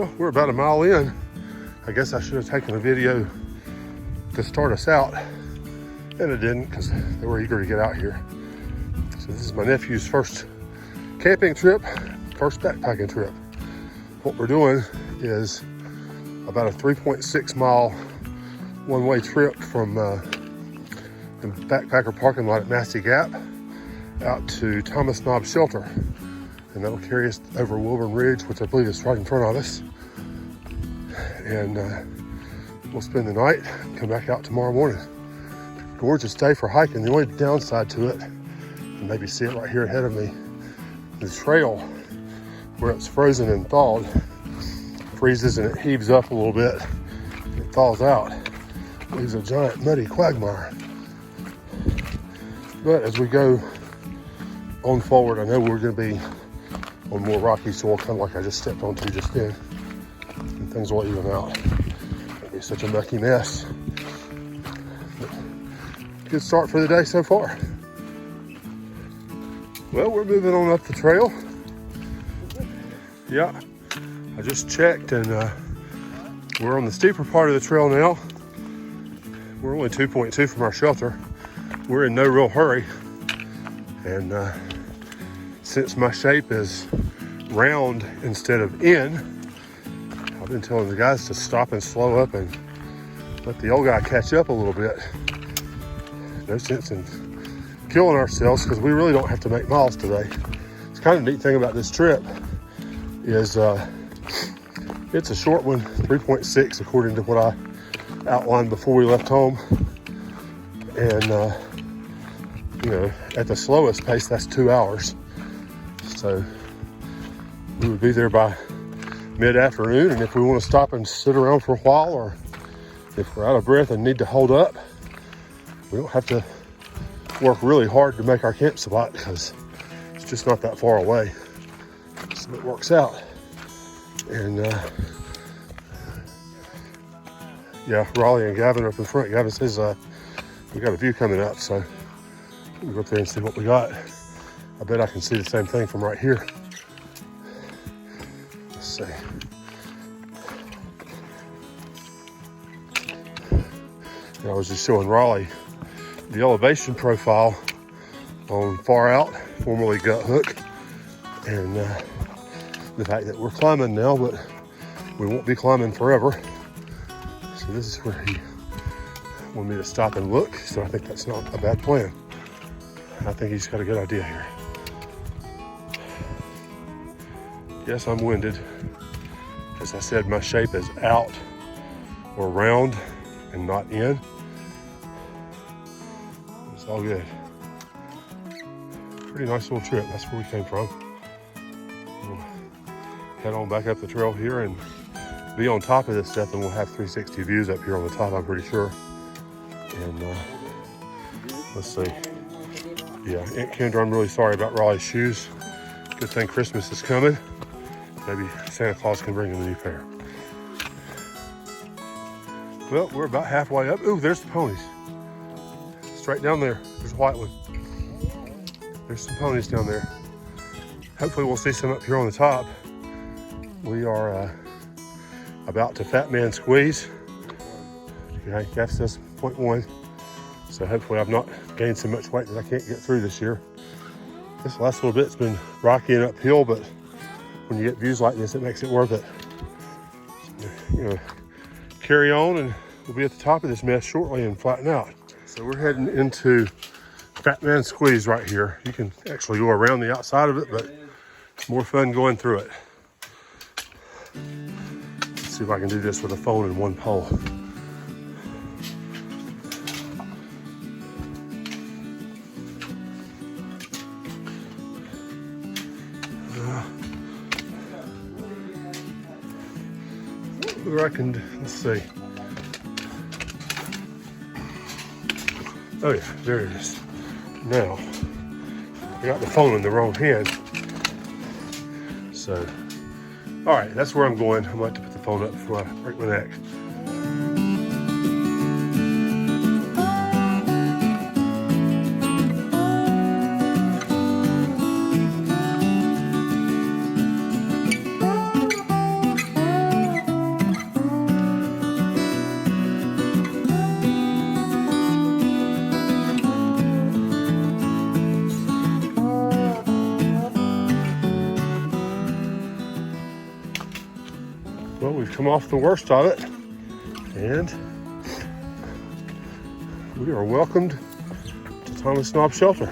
Well, we're about a mile in. I guess I should have taken a video to start us out, and I didn't because they were eager to get out here. So this is my nephew's first camping trip, first backpacking trip. What we're doing is about a 3.6 mile one-way trip from the backpacker parking lot at Massie Gap out to Thomas Knob Shelter. And that'll carry us over Wilburn Ridge, which I believe is right in front of us. And we'll spend the night and come back out tomorrow morning. Gorgeous day for hiking. The only downside to it, and maybe see it right here ahead of me, the trail where it's frozen and thawed, freezes and it heaves up a little bit. It thaws out, leaves a giant muddy quagmire. But as we go on forward, I know we're going to be on more rocky soil, kind of like I just stepped onto just then. And things will even out. It'll be such a mucky mess. But good start for the day so far. Well, we're moving on up the trail. Yeah, I just checked and we're on the steeper part of the trail now. We're only 2.2 from our shelter. We're in no real hurry. And since my shape is round instead of in, I've been telling the guys to stop and slow up and let the old guy catch up a little bit. No sense in killing ourselves because we really don't have to make miles today. It's kind of a neat thing about this trip is it's a short one, 3.6 according to what I outlined before we left home. And you know, at the slowest pace, that's 2 hours. So we would be there by mid-afternoon, and if we want to stop and sit around for a while, or if we're out of breath and need to hold up, we don't have to work really hard to make our camp spot because it's just not that far away. So it works out. And yeah, Raleigh and Gavin are up in front. Gavin says we got a view coming up, so we'll go up there and see what we got. I bet I can see the same thing from right here. Let's see. And I was just showing Raleigh the elevation profile on Far Out, formerly Gut Hook, and the fact that we're climbing now, but we won't be climbing forever. So this is where he wanted me to stop and look, so I think that's not a bad plan. I think he's got a good idea here. Yes, I'm winded. As I said, my shape is out or round and not in. It's all good. Pretty nice little trip. That's where we came from. We'll head on back up the trail here and be on top of this stuff, and we'll have 360 views up here on the top, I'm pretty sure. And let's see. Yeah, Aunt Kendra, I'm really sorry about Raleigh's shoes. Good thing Christmas is coming. Maybe Santa Claus can bring him a new pair. Well, we're about halfway up. Ooh, there's the ponies. Straight down there. There's a white one. There's some ponies down there. Hopefully we'll see some up here on the top. We are about to Fat Man Squeeze. Okay, Gaff says 0.1. So hopefully I've not gained so much weight that I can't get through this year. This last little bit's been rocky and uphill, but when you get views like this, it makes it worth it. You know, carry on, and we'll be at the top of this mess shortly and flatten out. So we're heading into Fat Man Squeeze right here. You can actually go around the outside of it, but it's more fun going through it. Let's see if I can do this with a phone and one pole. I reckon, let's see. Oh yeah, there it is. Now, I got the phone in the wrong hand. So, all right, that's where I'm going. I'm going to put the phone up before I break my neck. Well, we've come off the worst of it, and we are welcomed to Thomas Knob Shelter.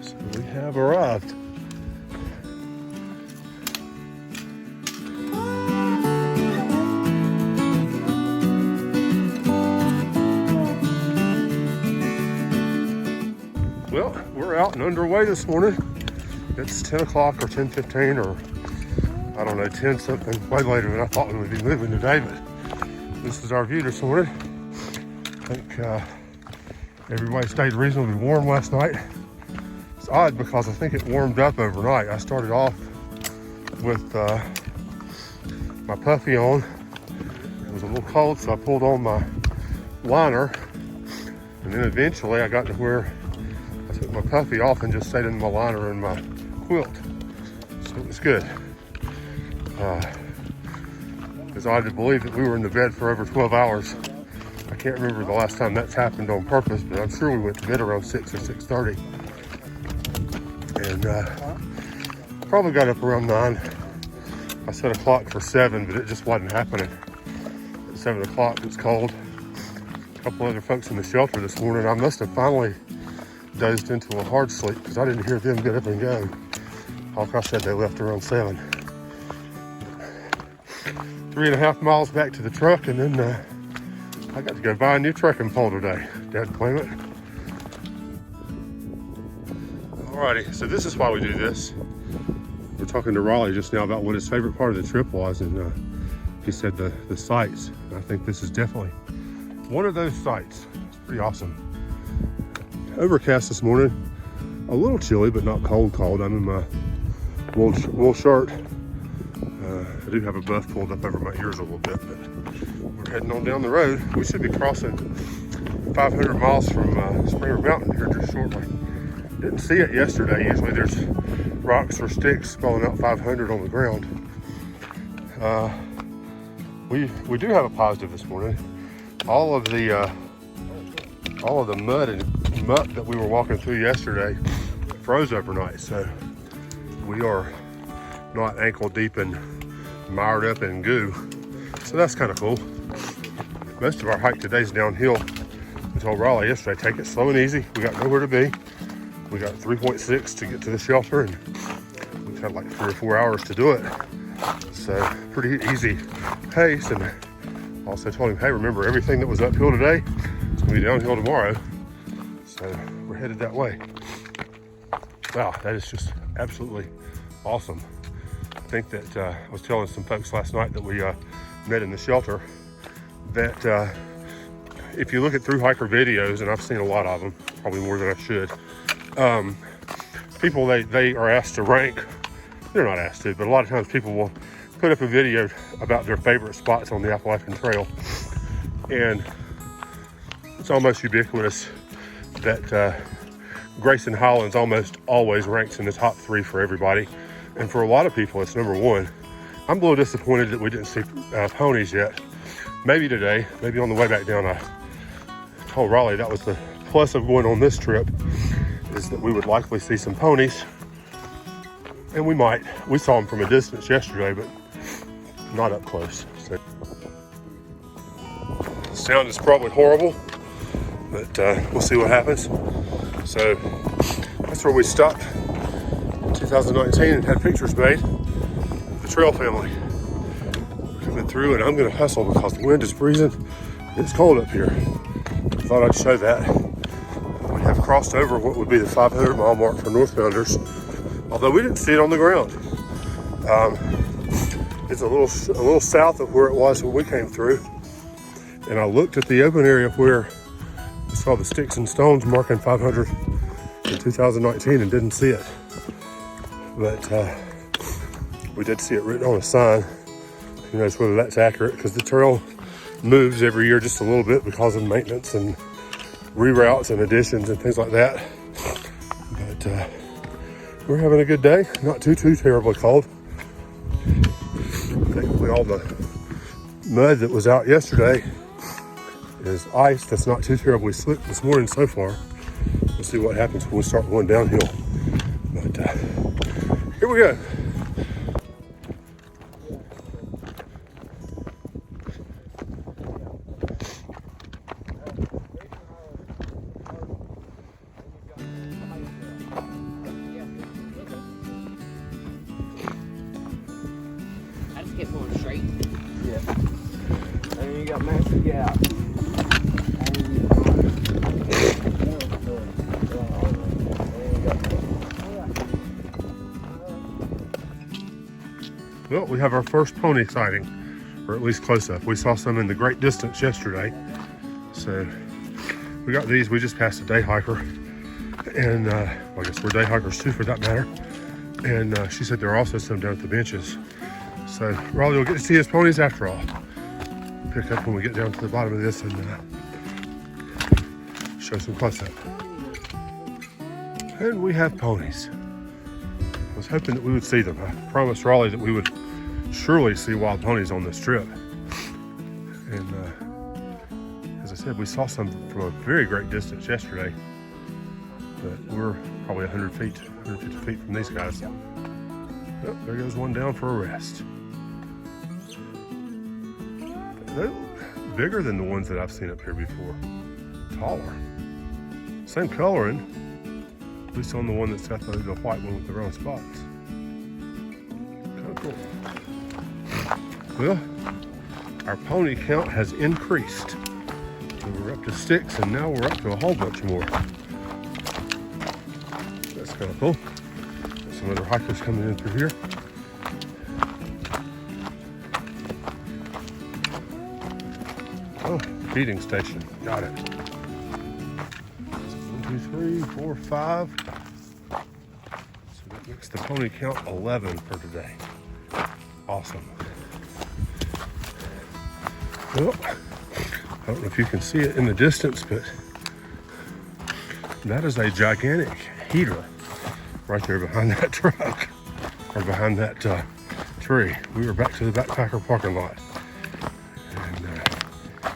So we have arrived. Well, we're out and underway this morning. It's 10 o'clock or 10:15 or I don't know, 10 something, way later than I thought we would be moving today, but this is our view this morning. I think everybody stayed reasonably warm last night. It's odd because I think it warmed up overnight. I started off with my puffy on. It was a little cold, so I pulled on my liner, and then eventually I got to where I took my puffy off and just stayed in my liner and my quilt. So it was good. It's odd to believe that we were in the bed for over 12 hours. I can't remember the last time that's happened on purpose, but I'm sure we went to bed around 6 or 6:30. And probably got up around 9. I set a clock for 7, but it just wasn't happening. At 7 o'clock, it was cold. A couple other folks in the shelter this morning, I must have finally dozed into a hard sleep because I didn't hear them get up and go. Like I said, they left around 7. 3.5 miles back to the truck, and then I got to go buy a new trekking pole today. Dad claim it. Alrighty, so this is why we do this. We're talking to Raleigh just now about what his favorite part of the trip was, and he said the sights. I think this is definitely one of those sights. It's pretty awesome. Overcast this morning, a little chilly, but not cold. I'm in my wool shirt. I do have a buff pulled up over my ears a little bit, but we're heading on down the road. We should be crossing 500 miles from Springer Mountain here just shortly. Didn't see it yesterday. Usually there's rocks or sticks spelling out 500 on the ground. We do have a positive this morning. All of the mud and muck that we were walking through yesterday froze overnight, so we are not ankle deep and mired up in goo. So that's kind of cool. Most of our hike today is downhill. I told Raleigh yesterday, take it slow and easy. We got nowhere to be. We got 3.6 to get to the shelter, and we've had like 3 or 4 hours to do it. So pretty easy pace. And also told him, hey, remember everything that was uphill today, it's gonna be downhill tomorrow. So we're headed that way. Wow, that is just absolutely awesome. I think that I was telling some folks last night that we met in the shelter that if you look at through hiker videos, and I've seen a lot of them, probably more than I should, people, they are asked to rank. They're not asked to, but a lot of times people will put up a video about their favorite spots on the Appalachian Trail, and it's almost ubiquitous that Grayson Highlands almost always ranks in the top 3 for everybody. And for a lot of people, it's number 1. I'm a little disappointed that we didn't see ponies yet. Maybe today, maybe on the way back down. I told Raleigh that was the plus of going on this trip, is that we would likely see some ponies. And we might. We saw them from a distance yesterday, but not up close. So, the sound is probably horrible, but we'll see what happens. So that's where we stopped in 2019 and had pictures made of the trail family. We're coming through, and I'm gonna hustle because the wind is freezing. It's cold up here. I thought I'd show that. We have crossed over what would be the 500 mile mark for northbounders, although we didn't see it on the ground. It's a little south of where it was when we came through. And I looked at the open area where I saw the sticks and stones marking 500 in 2019 and didn't see it. But we did see it written on a sign. Who knows whether that's accurate, because the trail moves every year just a little bit because of maintenance and reroutes and additions and things like that. But we're having a good day. Not too terribly cold. Thankfully all the mud that was out yesterday is ice that's not too terribly slick this morning so far. We'll see what happens when we start going downhill. But here we go. I just kept going straight. Yeah. And then you got Massie Gap. Well, we have our first pony sighting, or at least close up. We saw some in the great distance yesterday. So we got these. We just passed a day hiker. And well, I guess we're day hikers too for that matter. And she said there are also some down at the benches. So Raleigh will get to see his ponies after all. Pick up when we get down to the bottom of this and show some close up. And we have ponies. I was hoping that we would see them. I promised Raleigh that we would surely see wild ponies on this trip. And as I said, we saw some from a very great distance yesterday. But we're probably 150 feet from these guys. Oh, there goes one down for a rest. They're bigger than the ones that I've seen up here before. Taller. Same coloring, at least on the one that's got the white one with the round spots. Kind of cool. Well, our pony count has increased. We were up to 6 and now we're up to a whole bunch more. That's kind of cool. Got some other hikers coming in through here. Oh, feeding station. Got it. 1, 2, 3, 4, 5. So that makes the pony count 11 for today. Awesome. Well, I don't know if you can see it in the distance, but that is a gigantic heater right there behind that truck, or behind that tree. We were back to the backpacker parking lot. And I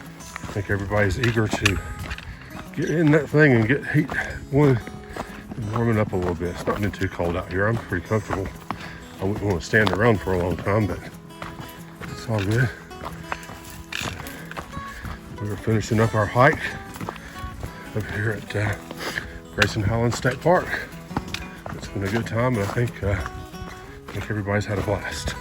think everybody's eager to get in that thing and get heat warming up a little bit. It's not been too cold out here. I'm pretty comfortable. I wouldn't want to stand around for a long time, but it's all good. We were finishing up our hike up here at Grayson Highlands State Park. It's been a good time, and I think everybody's had a blast.